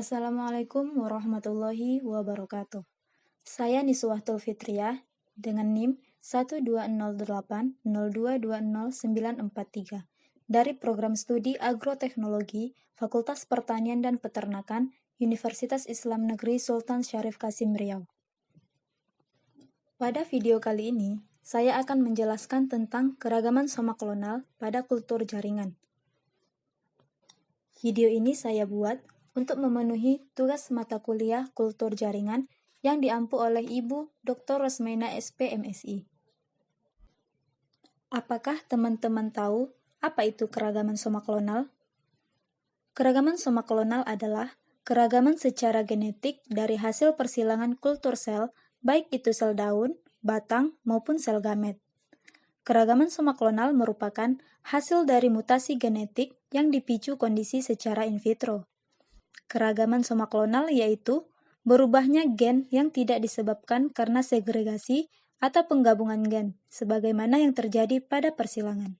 Assalamualaikum warahmatullahi wabarakatuh. Saya Niswatul Fitriah dengan NIM 12080220943 dari Program Studi Agroteknologi Fakultas Pertanian dan Peternakan Universitas Islam Negeri Sultan Syarif Kasim Riau. Pada video kali ini, saya akan menjelaskan tentang keragaman somaklonal pada kultur jaringan. Video ini saya buat untuk memenuhi tugas mata kuliah kultur jaringan yang diampu oleh Ibu Dr. Rosmaina SP MSI. Apakah teman-teman tahu apa itu keragaman somaklonal? Keragaman somaklonal adalah keragaman secara genetik dari hasil persilangan kultur sel, baik itu sel daun, batang, maupun sel gamet. Keragaman somaklonal merupakan hasil dari mutasi genetik yang dipicu kondisi secara in vitro. Keragaman somaklonal yaitu berubahnya gen yang tidak disebabkan karena segregasi atau penggabungan gen, sebagaimana yang terjadi pada persilangan.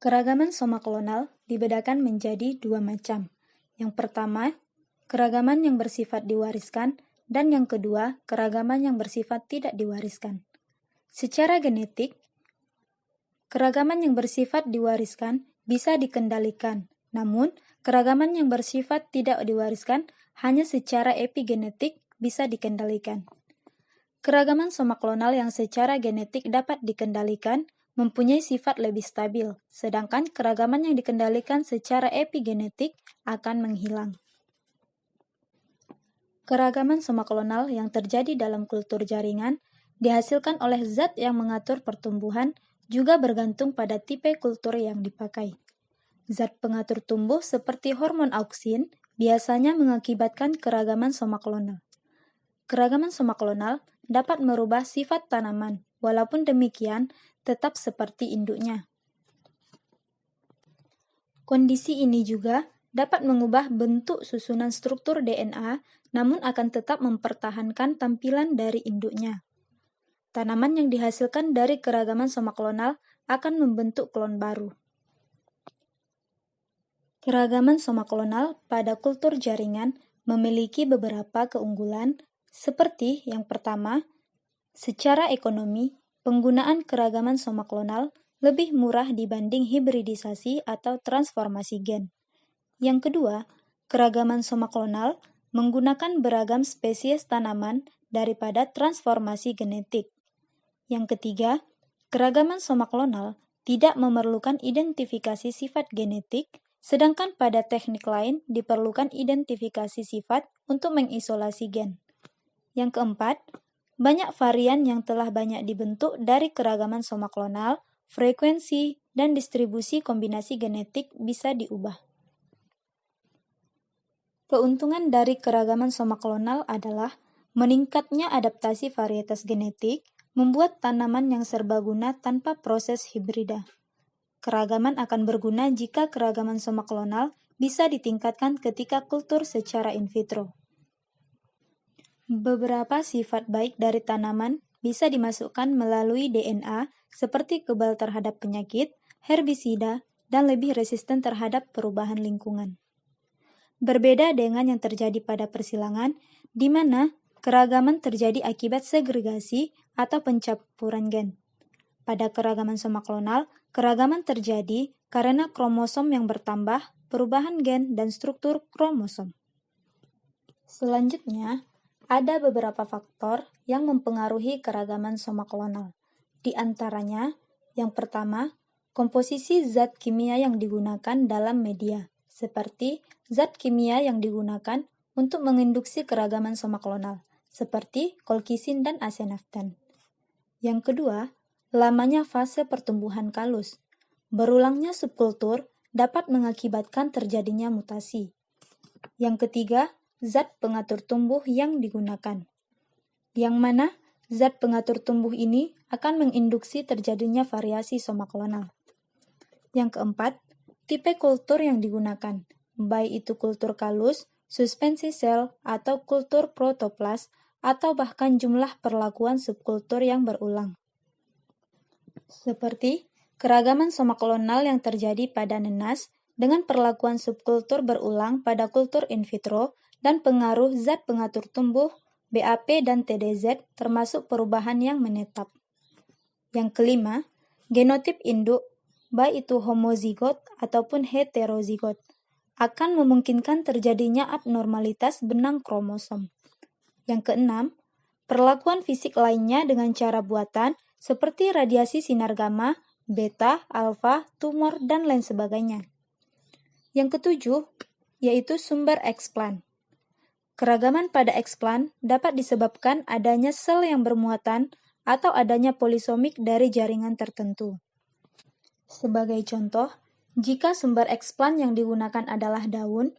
Keragaman somaklonal dibedakan menjadi dua macam. Yang pertama, keragaman yang bersifat diwariskan, dan yang kedua, keragaman yang bersifat tidak diwariskan. Secara genetik, keragaman yang bersifat diwariskan bisa dikendalikan, namun keragaman yang bersifat tidak diwariskan hanya secara epigenetik bisa dikendalikan. Keragaman somaklonal yang secara genetik dapat dikendalikan mempunyai sifat lebih stabil, sedangkan keragaman yang dikendalikan secara epigenetik akan menghilang. Keragaman somaklonal yang terjadi dalam kultur jaringan dihasilkan oleh zat yang mengatur pertumbuhan juga bergantung pada tipe kultur yang dipakai. Zat pengatur tumbuh seperti hormon auksin biasanya mengakibatkan keragaman somaklonal. Keragaman somaklonal dapat merubah sifat tanaman, walaupun demikian tetap seperti induknya. Kondisi ini juga dapat mengubah bentuk susunan struktur DNA, namun akan tetap mempertahankan tampilan dari induknya. Tanaman yang dihasilkan dari keragaman somaklonal akan membentuk klon baru. Keragaman somaklonal pada kultur jaringan memiliki beberapa keunggulan, seperti yang pertama, secara ekonomi, penggunaan keragaman somaklonal lebih murah dibanding hibridisasi atau transformasi gen. Yang kedua, keragaman somaklonal menggunakan beragam spesies tanaman daripada transformasi genetik. Yang ketiga, keragaman somaklonal tidak memerlukan identifikasi sifat genetik, sedangkan pada teknik lain diperlukan identifikasi sifat untuk mengisolasi gen. Yang keempat, banyak varian yang telah banyak dibentuk dari keragaman somaklonal, frekuensi, dan distribusi kombinasi genetik bisa diubah. Keuntungan dari keragaman somaklonal adalah meningkatnya adaptasi varietas genetik, membuat tanaman yang serbaguna tanpa proses hibrida. Keragaman akan berguna jika keragaman somaklonal bisa ditingkatkan ketika kultur secara in vitro. Beberapa sifat baik dari tanaman bisa dimasukkan melalui DNA seperti kebal terhadap penyakit, herbisida, dan lebih resisten terhadap perubahan lingkungan. Berbeda dengan yang terjadi pada persilangan, di mana keragaman terjadi akibat segregasi atau pencampuran gen. Pada keragaman somaklonal, keragaman terjadi karena kromosom yang bertambah, perubahan gen, dan struktur kromosom. Selanjutnya, ada beberapa faktor yang mempengaruhi keragaman somaklonal. Di antaranya, yang pertama, komposisi zat kimia yang digunakan dalam media, seperti zat kimia yang digunakan untuk menginduksi keragaman somaklonal, seperti kolkisin dan asenaftan. Yang kedua, lamanya fase pertumbuhan kalus. Berulangnya subkultur dapat mengakibatkan terjadinya mutasi. Yang ketiga, zat pengatur tumbuh yang digunakan. Yang mana zat pengatur tumbuh ini akan menginduksi terjadinya variasi somaklonal. Yang keempat, tipe kultur yang digunakan, baik itu kultur kalus, suspensi sel, atau kultur protoplas, atau bahkan jumlah perlakuan subkultur yang berulang. Seperti keragaman somaklonal yang terjadi pada nenas dengan perlakuan subkultur berulang pada kultur in vitro dan pengaruh zat pengatur tumbuh, BAP dan TDZ termasuk perubahan yang menetap. Yang kelima, genotip induk, baik itu homozigot ataupun heterozigot, akan memungkinkan terjadinya abnormalitas benang kromosom. Yang keenam, perlakuan fisik lainnya dengan cara buatan seperti radiasi sinar gamma, beta, alfa, tumor, dan lain sebagainya. Yang ketujuh, yaitu sumber eksplan. Keragaman pada eksplan dapat disebabkan adanya sel yang bermuatan atau adanya polisomik dari jaringan tertentu. Sebagai contoh, jika sumber eksplan yang digunakan adalah daun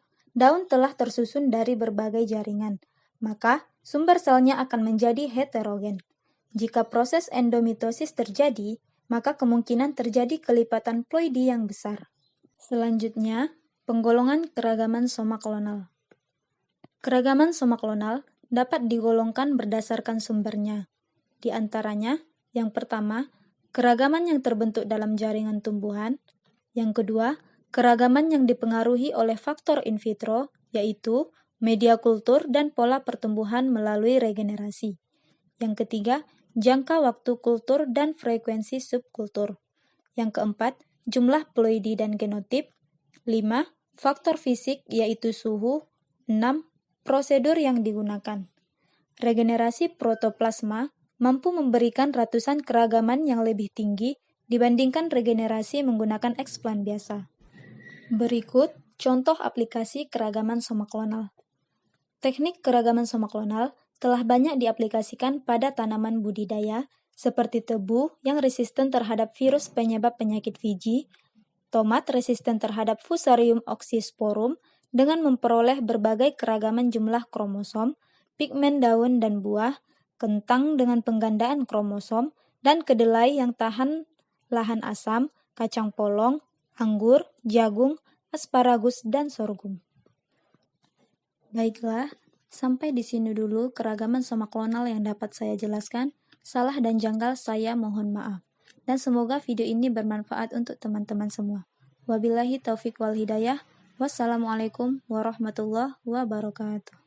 telah tersusun dari berbagai jaringan, maka sumber selnya akan menjadi heterogen. Jika proses endomitosis terjadi, maka kemungkinan terjadi kelipatan ploidi yang besar. Selanjutnya, penggolongan keragaman somaklonal. Keragaman somaklonal dapat digolongkan berdasarkan sumbernya. Di antaranya, yang pertama, keragaman yang terbentuk dalam jaringan tumbuhan. Yang kedua, keragaman yang dipengaruhi oleh faktor in vitro, yaitu media kultur dan pola pertumbuhan melalui regenerasi. Yang ketiga, jangka waktu kultur dan frekuensi subkultur. Yang keempat, jumlah ploidi dan genotip. 5. Faktor fisik, yaitu suhu. 6. Prosedur yang digunakan. Regenerasi protoplasma mampu memberikan ratusan keragaman yang lebih tinggi dibandingkan regenerasi menggunakan eksplan biasa. Berikut contoh aplikasi keragaman somaklonal. Teknik keragaman somaklonal telah banyak diaplikasikan pada tanaman budidaya seperti tebu yang resisten terhadap virus penyebab penyakit Fiji, tomat resisten terhadap Fusarium oxysporum dengan memperoleh berbagai keragaman jumlah kromosom, pigmen daun dan buah, kentang dengan penggandaan kromosom, dan kedelai yang tahan lahan asam, kacang polong, anggur, jagung, asparagus, dan sorghum. Baiklah, sampai di sini dulu keragaman somaklonal yang dapat saya jelaskan. Salah dan janggal saya mohon maaf. Dan semoga video ini bermanfaat untuk teman-teman semua. Wabillahi taufiq wal hidayah. Wassalamualaikum warahmatullahi wabarakatuh.